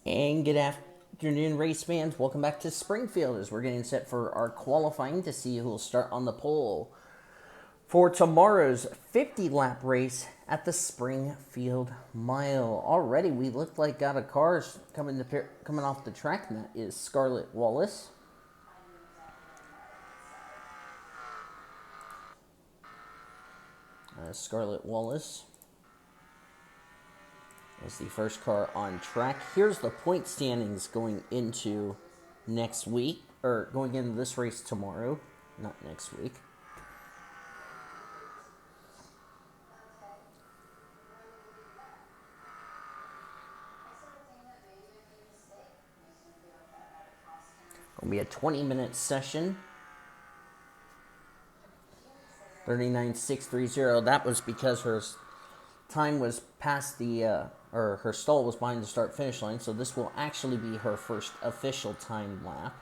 And good afternoon, race fans. Welcome back to Springfield as we're getting set for our qualifying to see who will start on the pole for tomorrow's 50-lap race at the Springfield Mile. Already, we look like got a car coming off the track, and that is Scarlett Wallace. Scarlett Wallace is the first car on track. Here's the point standings going into next week, or going into this race tomorrow, not next week. It'll be a 20-minute session. 39.630. That was because her time was past or her stall was behind the start finish line, so this will actually be her first official time lap.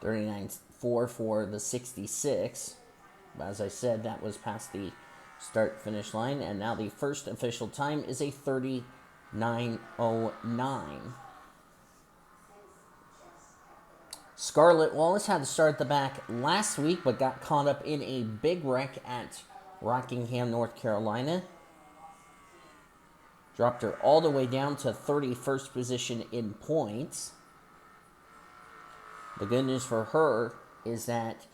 $39.4 for the 66. But as I said, that was past the start finish line, and now the first official time is a 39.09. Scarlett Wallace had to start the back last week, but got caught up in a big wreck at Rockingham, North Carolina. Dropped her all the way down to 31st position in points. The good news for her is that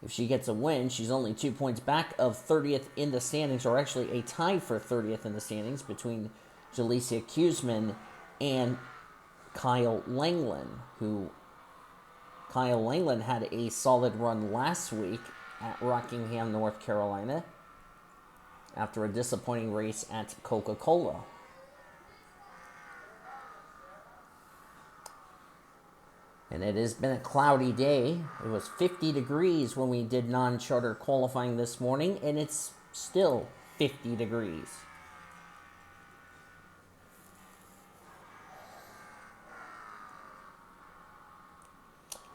if she gets a win, she's only 2 points back of 30th in the standings, or actually a tie for 30th in the standings between Jalecia Kuzman and Kyle Langland, Kyle Langland had a solid run last week at Rockingham, North Carolina, after a disappointing race at Coca-Cola. And it has been a cloudy day. It was 50 degrees when we did non-charter qualifying this morning, and it's still 50 degrees.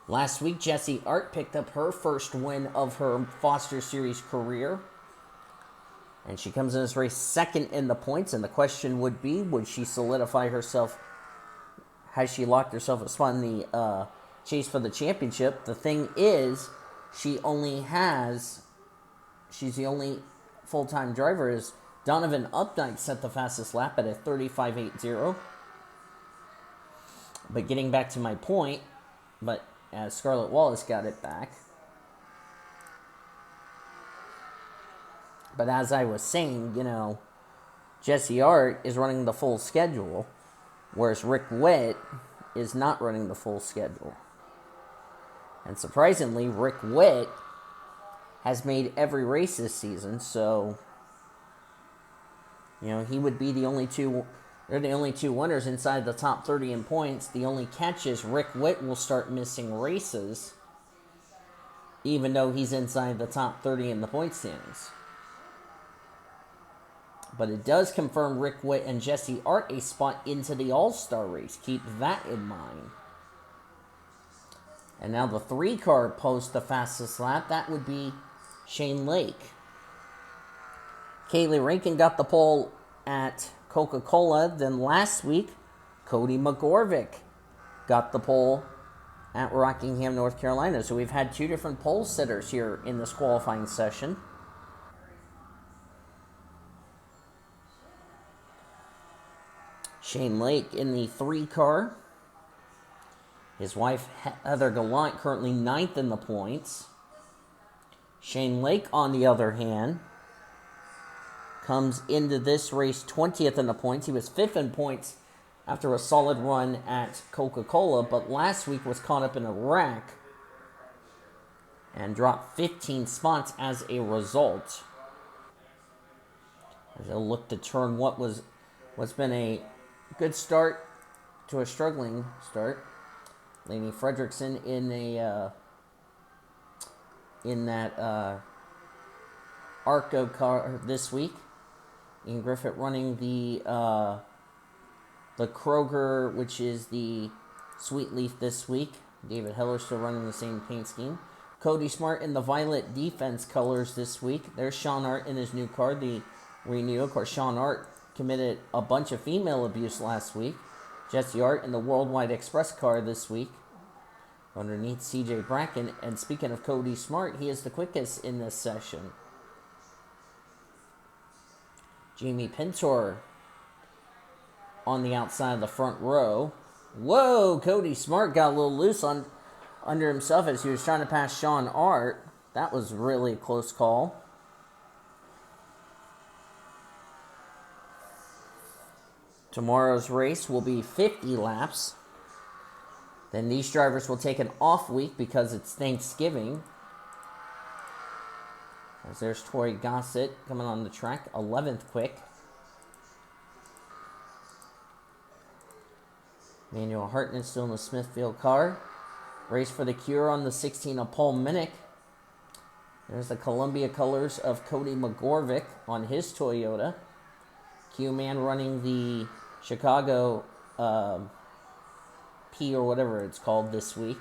Last week, Jessie Art picked up her first win of her Foster Series career. And she comes in this race second in the points, and the question would be, would she solidify herself? Has she locked herself a spot in the chase for the championship? The thing is, she's the only full-time driver. Is Donovan Updike set the fastest lap at a 35.80. But getting back to my point, as Scarlett Wallace got it back. But as I was saying, Jessie Art is running the full schedule, whereas Rick Witt is not running the full schedule. And surprisingly, Rick Witt has made every race this season, so he would be the only two. They're the only two winners inside the top 30 in points. The only catch is Rick Witt will start missing races, even though he's inside the top 30 in the point standings. But it does confirm Rick Witt and Jessie Art a spot into the All-Star race. Keep that in mind. And now the 3-car post the fastest lap. That would be Shane Lake. Kaylee Rankin got the pole at Coca-Cola. Then last week, Cody McGorvick got the pole at Rockingham, North Carolina. So we've had two different pole sitters here in this qualifying session. Shane Lake in the 3-car. His wife, Heather Gallant, currently 9th in the points. Shane Lake, on the other hand, comes into this race 20th in the points. He was 5th in points after a solid run at Coca-Cola, but last week was caught up in a wreck and dropped 15 spots as a result. As they'll look to turn what's been a good start to a struggling start. Lainey Fredrickson in that Arco car this week. Ian Griffith running the Kroger, which is the Sweet Leaf this week. David Heller still running the same paint scheme. Cody Smart in the violet defense colors this week. There's Sean Art in his new card, the Renew. Of course, Sean Art committed a bunch of female abuse last week. Jesse Art in the Worldwide Express card this week. Underneath CJ Bracken. And speaking of Cody Smart, he is the quickest in this session. Jamie Pintor on the outside of the front row. Whoa, Cody Smart got a little loose under himself as he was trying to pass Sean Art. That was really a close call. Tomorrow's race will be 50 laps. Then these drivers will take an off week because it's Thanksgiving. As there's Tori Gossett coming on the track, 11th quick. Manuel Hartnett still in the Smithfield car. Race for the Cure on the 16 of Paul Minnick. There's the Columbia colors of Cody McGorvick on his Toyota. Q-Man running the Chicago P or whatever it's called this week.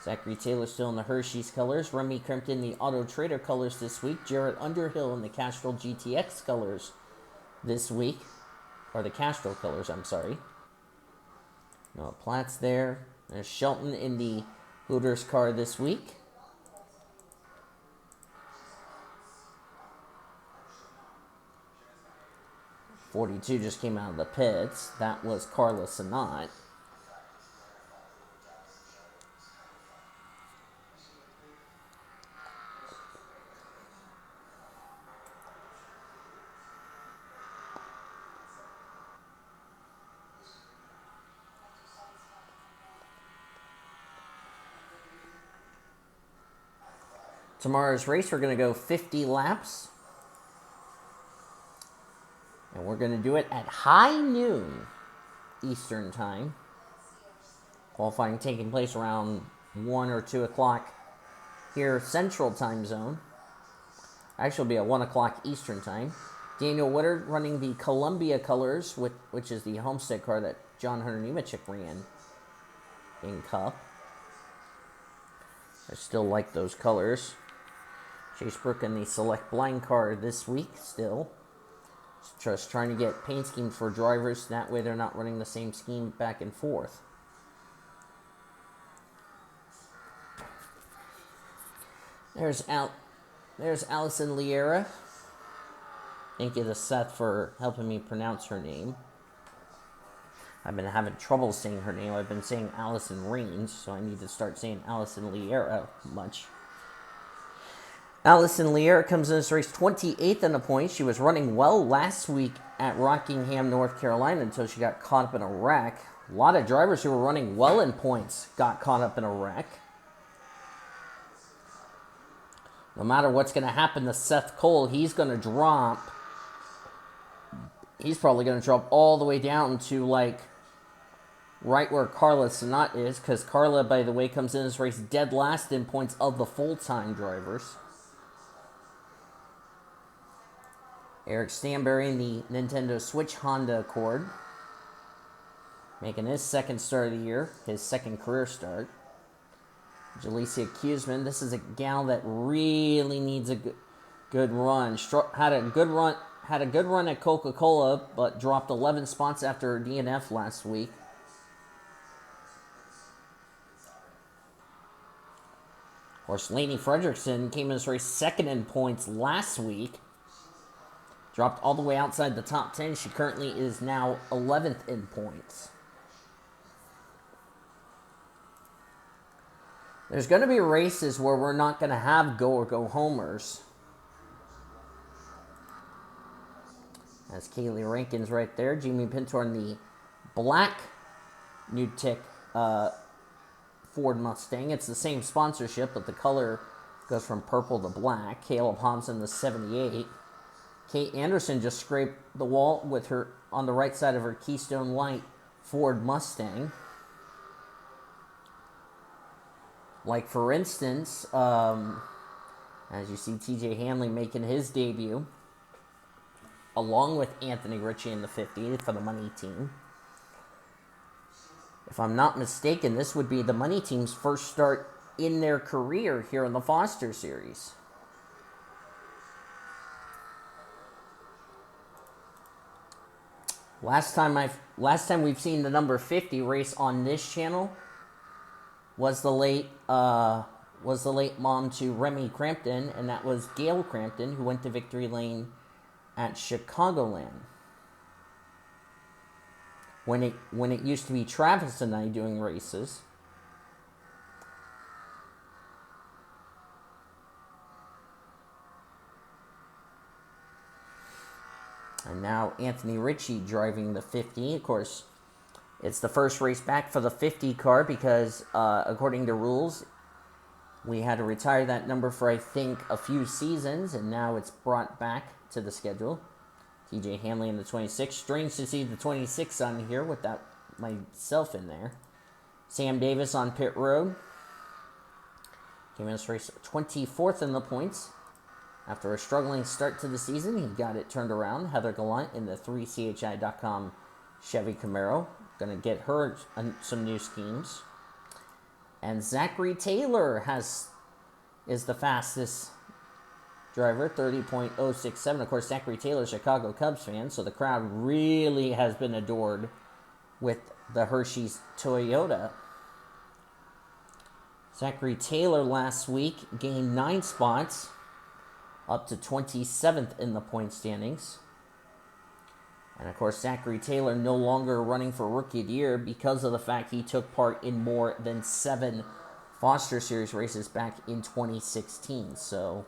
Zachary Taylor still in the Hershey's colors. Remy Crimpton the Auto Trader colors this week. Jarrett Underhill in the Castrol GTX colors this week. Or the Castrol colors, I'm sorry. Noah Platt's there. There's Shelton in the Hooters car this week. .42 just came out of the pits. That was Carla Sanat. Tomorrow's race, we're going to go 50 laps. And we're going to do it at high noon Eastern time. Qualifying taking place around 1 or 2 o'clock here Central Time Zone. Actually, it'll be at 1 o'clock Eastern time. Daniel Woodard running the Columbia colors, which is the Homestead car that John Hunter Nemechek ran in Cup. I still like those colors. Chase Brook in the Select Blind car this week still. Just trying to get paint schemes for drivers. That way they're not running the same scheme back and forth. There's Allison Liera. Thank you to Seth for helping me pronounce her name. I've been having trouble saying her name. I've been saying Allison Rains, so I need to start saying Allison Liera much. Allison Liera comes in this race 28th in the points. She was running well last week at Rockingham, North Carolina until she got caught up in a wreck. A lot of drivers who were running well in points got caught up in a wreck. No matter what's going to happen to Seth Cole, he's going to drop. He's probably going to drop all the way down to like right where Carla Sanat is, because Carla, by the way, comes in this race dead last in points of the full-time drivers. Eric Stanberry in the Nintendo Switch Honda Accord, making his second start of the year, his second career start. Jalecia Kuzman, this is a gal that really needs a good run. Had a good run at Coca-Cola, but dropped 11 spots after her DNF last week. Of course, Lainey Fredrickson came in this race second in points last week. Dropped all the way outside the top 10. She currently is now 11th in points. There's going to be races where we're not going to have go or go homers. That's Kaylee Rankins right there. Jamie Pintor in the black New Tick Ford Mustang. It's the same sponsorship, but the color goes from purple to black. Caleb Hobbs in the 78. Kate Anderson just scraped the wall with her on the right side of her Keystone Light Ford Mustang. Like, for instance, as you see TJ Hanley making his debut, along with Anthony Ritchie in the 50 for the Money team. If I'm not mistaken, this would be the Money Team's first start in their career here in the Foster Series. Last time we've seen the number 50 race on this channel was the late mom to Remy Crampton, and that was Gail Crampton, who went to Victory Lane at Chicagoland. When it used to be Travis and I doing races. And now Anthony Ritchie driving the 50. Of course, it's the first race back for the 50 car because, according to rules, we had to retire that number for, I think, a few seasons, and now it's brought back to the schedule. TJ Hanley in the 26. Strange to see the 26 on here without myself in there. Sam Davis on pit road. Came in this race 24th in the points. After a struggling start to the season, he got it turned around. Heather Gallant in the 3CHI.com Chevy Camaro. Going to get her some new schemes. And Zachary Taylor is the fastest driver, 30.067. Of course, Zachary Taylor, Chicago Cubs fan, so the crowd really has been adored with the Hershey's Toyota. Zachary Taylor last week gained 9 spots, up to 27th in the point standings. And of course, Zachary Taylor no longer running for Rookie of the Year because of the fact he took part in more than 7 Foster Series races back in 2016. So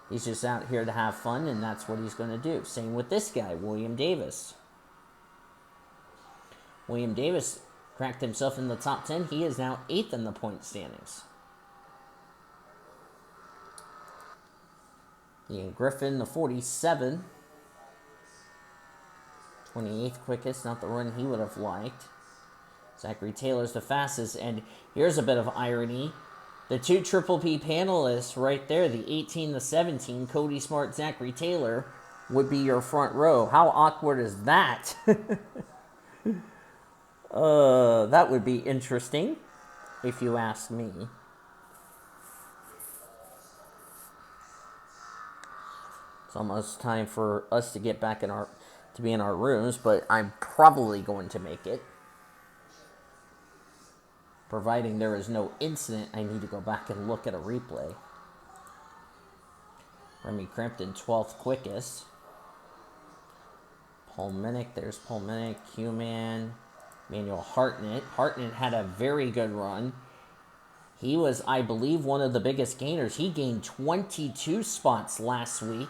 he's just out here to have fun, and that's what he's going to do. Same with this guy, William Davis. William Davis cracked himself in the top 10. He is now 8th in the point standings. Ian Griffin, the 47. 28th quickest, not the run he would have liked. Zachary Taylor's the fastest, and here's a bit of irony. The 2 Triple P panelists right there, the 18, the 17, Cody Smart, Zachary Taylor, would be your front row. How awkward is that? That would be interesting, if you ask me. It's almost time for us to get back to be in our rooms, but I'm probably going to make it. Providing there is no incident, I need to go back and look at a replay. Remy Crampton, 12th quickest. Paul Minnick, there's Paul Minnick, Q-Man, Manuel Hartnett. Hartnett had a very good run. He was, I believe, one of the biggest gainers. He gained 22 spots last week.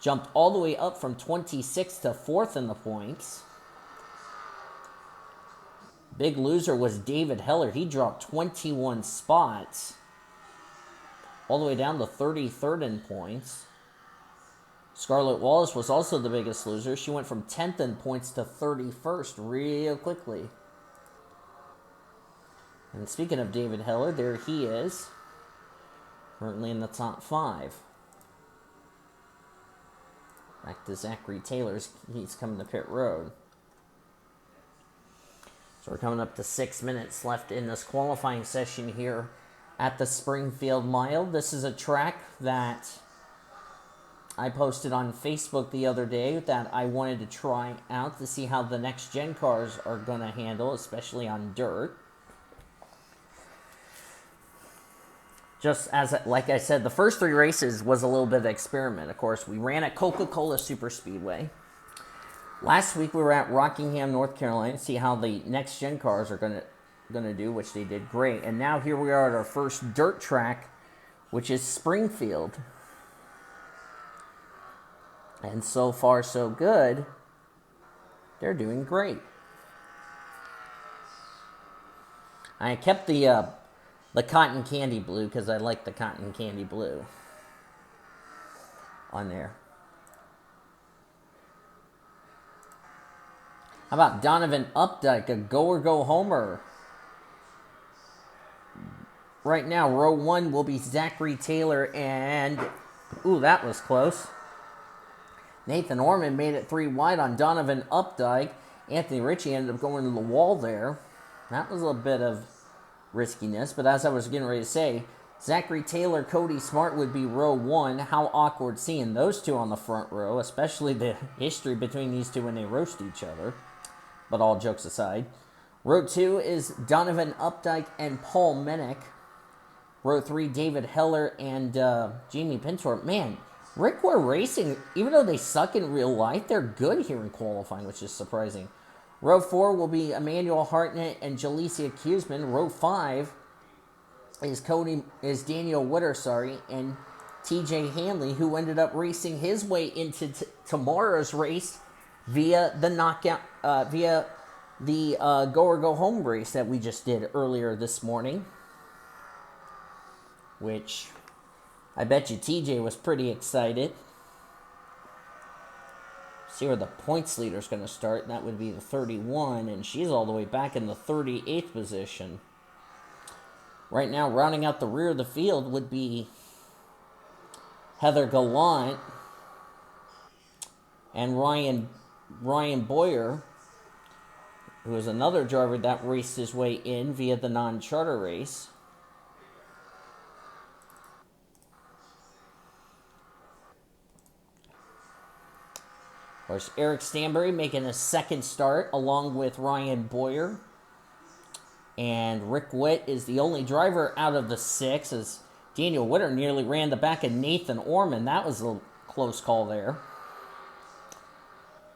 Jumped all the way up from 26th to 4th in the points. Big loser was David Heller. He dropped 21 spots. All the way down to 33rd in points. Scarlett Wallace was also the biggest loser. She went from 10th in points to 31st real quickly. And speaking of David Heller, there he is. Currently in the top 5. Back to Zachary Taylor's. He's coming to pit road. So we're coming up to 6 minutes left in this qualifying session here at the Springfield Mile. This is a track that I posted on Facebook the other day that I wanted to try out to see how the next gen cars are going to handle, especially on dirt. Just as, like I said, the first 3 races was a little bit of experiment. Of course, we ran at Coca-Cola Superspeedway. Last week we were at Rockingham, North Carolina, to see how the next gen cars are gonna do, which they did great. And now here we are at our first dirt track, which is Springfield. And so far so good. They're doing great. I kept the cotton candy blue because I like the cotton candy blue on there. How about Donovan Updike, a go or go homer? Right now, row 1 will be Zachary Taylor and, ooh, that was close. Nathan Orman made it 3 wide on Donovan Updike. Anthony Ritchie ended up going to the wall there. That was a bit of riskiness, but as I was getting ready to say, Zachary Taylor, Cody Smart would be row 1. How awkward seeing those two on the front row, especially the history between these two when they roast each other. But all jokes aside. Row 2 is Donovan Updike and Paul Mennick. Row 3, David Heller and Jamie Pintor. Man, Rick Ware Racing, even though they suck in real life, they're good here in qualifying, which is surprising. Row 4 will be Emmanuel Hartnett and Jalecia Kuzman. Row 5 is Daniel Witter, and TJ Hanley, who ended up racing his way into tomorrow's race via the knockout, via the go or go home race that we just did earlier this morning, which I bet you TJ was pretty excited. See where the points leader is going to start, and that would be the 31, and she's all the way back in the 38th position. Right now, rounding out the rear of the field would be Heather Gallant and Ryan Boyer, who is another driver that raced his way in via the non-charter race. Of course, Eric Stanbury making a second start along with Ryan Boyer. And Rick Witt is the only driver out of the 6, as Daniel Witter nearly ran the back of Nathan Orman. That was a close call there.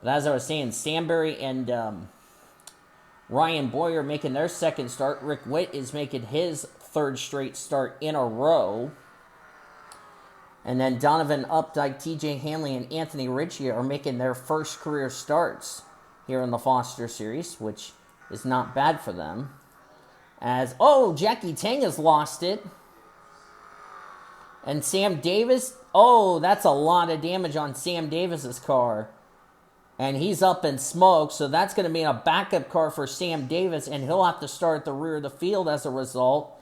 But as I was saying, Stanbury and Ryan Boyer making their second start. Rick Witt is making his third straight start in a row. And then Donovan Updike, TJ Hanley, and Anthony Ritchie are making their first career starts here in the Foster Series, which is not bad for them. Jackie Tang has lost it. And Sam Davis, that's a lot of damage on Sam Davis's car. And he's up in smoke, so that's going to be a backup car for Sam Davis, and he'll have to start at the rear of the field as a result.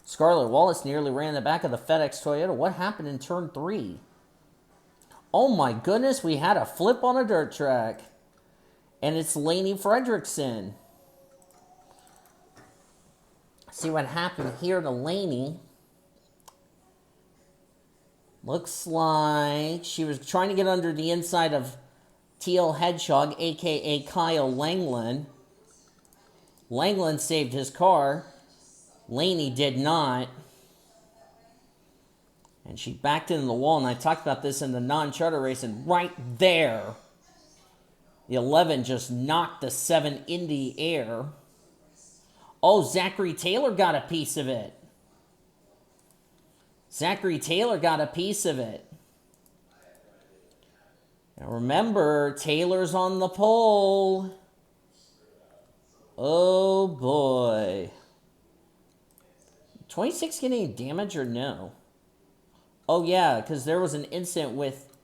Scarlett Wallace nearly ran in the back of the FedEx Toyota. What happened in turn 3? Oh my goodness, we had a flip on a dirt track. And it's Lainey Fredrickson. See what happened here to Lainey. Looks like she was trying to get under the inside of TL Hedgehog, a.k.a. Kyle Langland. Langland saved his car. Lainey did not. And she backed into the wall, and I talked about this in the non-charter race, and right there, the 11 just knocked the 7 in the air. Zachary Taylor got a piece of it. Now remember, Taylor's on the pole. Oh boy. 26 get any damage or no? Oh yeah, because there was an incident with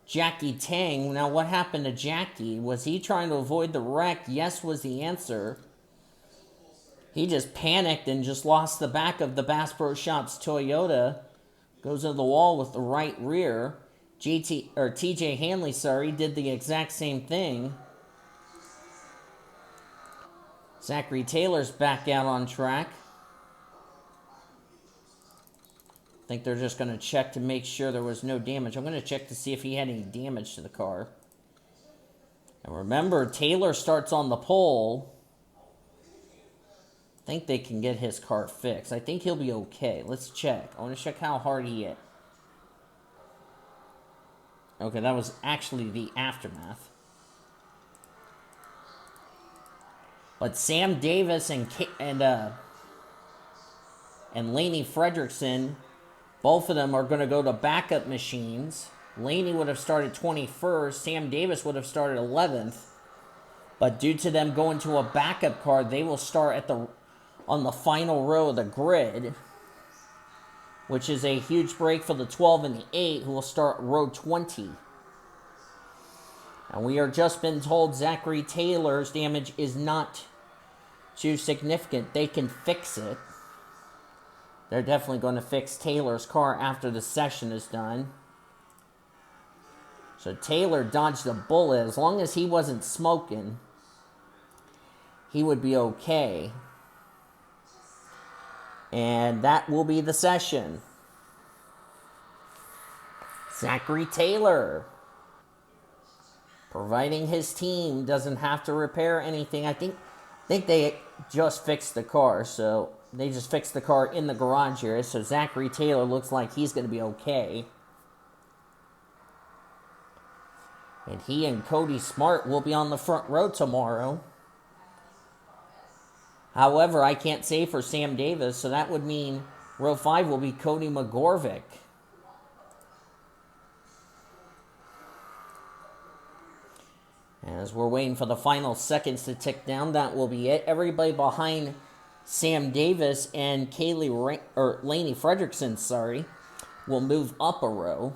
Jackie Tang. Now what happened to Jackie? Was he trying to avoid the wreck? Yes was the answer. He just panicked and just lost the back of the Bass Pro Shops Toyota. Goes into the wall with the right rear. TJ Hanley, did the exact same thing. Zachary Taylor's back out on track. I think they're just going to check to make sure there was no damage. I'm going to check to see if he had any damage to the car. And remember, Taylor starts on the pole. I think they can get his car fixed. I think he'll be okay. Let's check. I want to check how hard he hit. Okay, that was actually the aftermath. But Sam Davis and Lainey Fredrickson, both of them are going to go to backup machines. Lainey would have started 21st. Sam Davis would have started 11th. But due to them going to a backup car, they will start on the final row of the grid, which is a huge break for the 12 and the 8, who will start row 20. And we are just been told Zachary Taylor's damage is not too significant. They can fix it. They're definitely going to fix Taylor's car after the session is done. So Taylor dodged a bullet as long as he wasn't smoking. he would be okay. And that will be the session. Zachary Taylor, providing his team doesn't have to repair anything. I think they just fixed the car, so they just fixed the car in the garage area. So Zachary Taylor looks like he's going to be okay. And he and Cody Smart will be on the front row tomorrow. However, I can't say for Sam Davis, so that would mean row 5 will be Cody McGorvick. As we're waiting for the final seconds to tick down, that will be it. Everybody behind Sam Davis and Laney Fredrickson, will move up a row.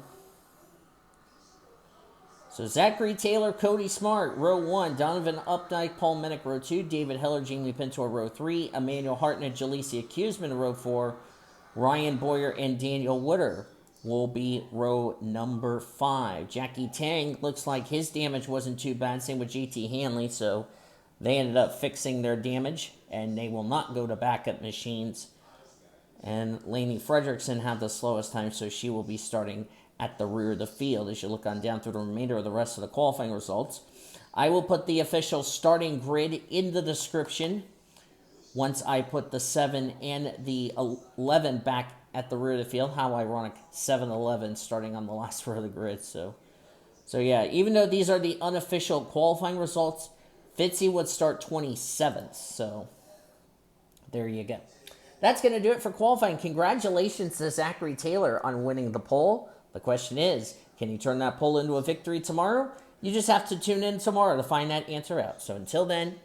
So Zachary Taylor, Cody Smart, row 1. Donovan Updike, Paul Minnick, row 2. David Heller, Jamie Pintor, row 3. Emmanuel Hartnett, Jalecia Kuzman, row 4. Ryan Boyer and Daniel Wooder will be row number 5. Jackie Tang looks like his damage wasn't too bad. Same with JT Hanley, so they ended up fixing their damage, and they will not go to backup machines. And Laney Fredrickson had the slowest time, so she will be starting at the rear of the field as you look on down through the remainder of the rest of the qualifying results. I will put the official starting grid in the description once I put the 7 and the 11 back at the rear of the field. How ironic, 7-11 starting on the last row of the grid. So yeah, even though these are the unofficial qualifying results, Fitzy would start 27th. So there you go. That's going to do it for qualifying. Congratulations to Zachary Taylor on winning the pole. The question is, can he turn that pole into a victory tomorrow? You just have to tune in tomorrow to find that answer out. So until then,